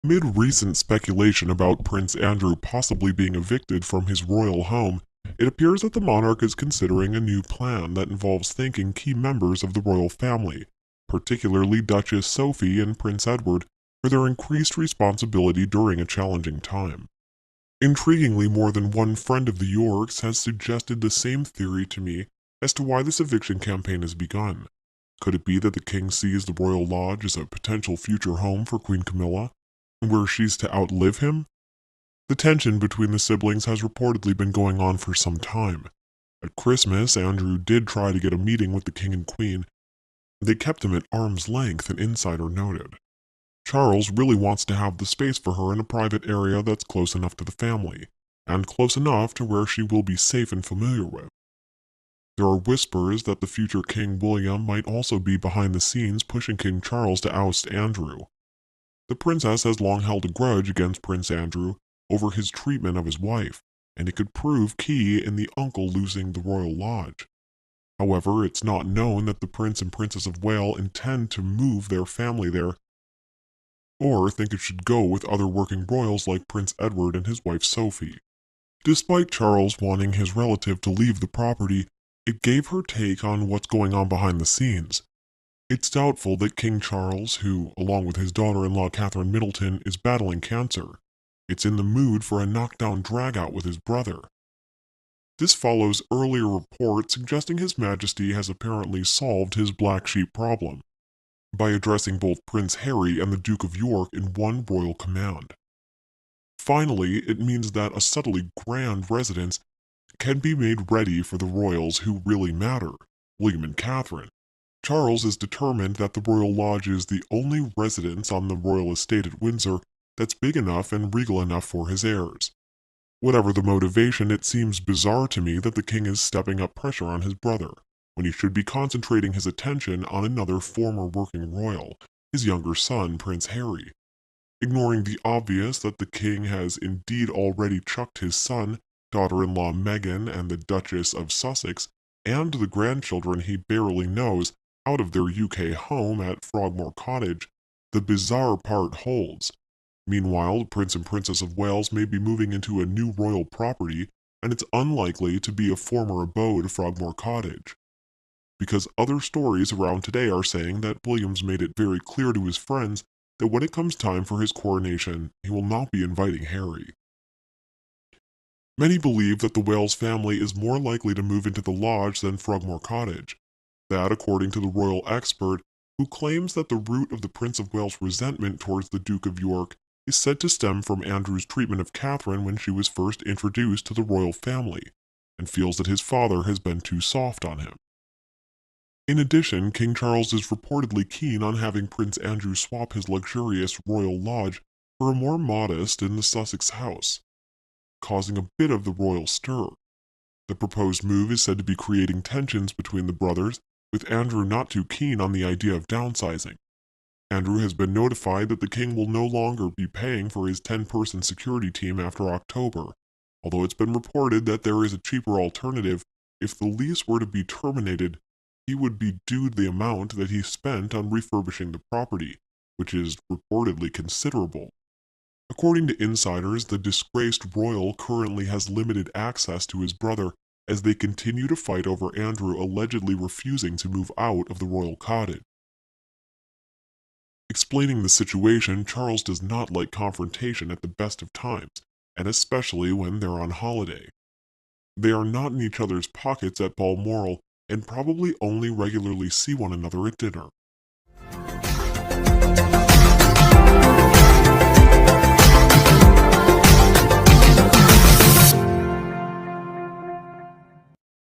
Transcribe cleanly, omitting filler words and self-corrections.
Amid recent speculation about Prince Andrew possibly being evicted from his royal home, it appears that the monarch is considering a new plan that involves thanking key members of the royal family, particularly Duchess Sophie and Prince Edward, for their increased responsibility during a challenging time. Intriguingly, more than one friend of the Yorks has suggested the same theory to me as to why this eviction campaign has begun. Could it be that the king sees the royal lodge as a potential future home for Queen Camilla, where she's to outlive him? The tension between the siblings has reportedly been going on for some time. At Christmas, Andrew did try to get a meeting with the king and queen. They kept him at arm's length, an insider noted. Charles really wants to have the space for her in a private area that's close enough to the family, and close enough to where she will be safe and familiar with. There are whispers that the future King William might also be behind the scenes pushing King Charles to oust Andrew. The princess has long held a grudge against Prince Andrew over his treatment of his wife, and it could prove key in the uncle losing the royal lodge. However, it's not known that the Prince and Princess of Wales intend to move their family there, or think it should go with other working royals like Prince Edward and his wife Sophie. Despite Charles wanting his relative to leave the property, it gave her take on what's going on behind the scenes. It's doubtful that King Charles, who, along with his daughter-in-law Catherine Middleton, is battling cancer. It's in the mood for a knockdown dragout with his brother. This follows earlier reports suggesting His Majesty has apparently solved his black sheep problem by addressing both Prince Harry and the Duke of York in one royal command. Finally, it means that a subtly grand residence can be made ready for the royals who really matter, William and Catherine. Charles is determined that the Royal Lodge is the only residence on the royal estate at Windsor that's big enough and regal enough for his heirs. Whatever the motivation, it seems bizarre to me that the king is stepping up pressure on his brother, when he should be concentrating his attention on another former working royal, his younger son, Prince Harry. Ignoring the obvious that the king has indeed already chucked his son, daughter-in-law Meghan, and the Duchess of Sussex, and the grandchildren he barely knows, out of their UK home at Frogmore Cottage, the bizarre part holds. Meanwhile, the Prince and Princess of Wales may be moving into a new royal property, and it's unlikely to be a former abode Frogmore Cottage. Because other stories around today are saying that William's made it very clear to his friends that when it comes time for his coronation, he will not be inviting Harry. Many believe that the Wales family is more likely to move into the lodge than Frogmore Cottage. That, according to the royal expert, who claims that the root of the Prince of Wales' resentment towards the Duke of York is said to stem from Andrew's treatment of Catherine when she was first introduced to the royal family, and feels that his father has been too soft on him. In addition, King Charles is reportedly keen on having Prince Andrew swap his luxurious royal lodge for a more modest in the Sussex house, causing a bit of the royal stir. The proposed move is said to be creating tensions between the brothers, with Andrew not too keen on the idea of downsizing. Andrew has been notified that the king will no longer be paying for his 10-person security team after October, although it's been reported that there is a cheaper alternative. If the lease were to be terminated, he would be due the amount that he spent on refurbishing the property, which is reportedly considerable. According to insiders, the disgraced royal currently has limited access to his brother as they continue to fight over Andrew allegedly refusing to move out of the royal cottage. Explaining the situation, Charles does not like confrontation at the best of times, and especially when they're on holiday. They are not in each other's pockets at Balmoral and probably only regularly see one another at dinner.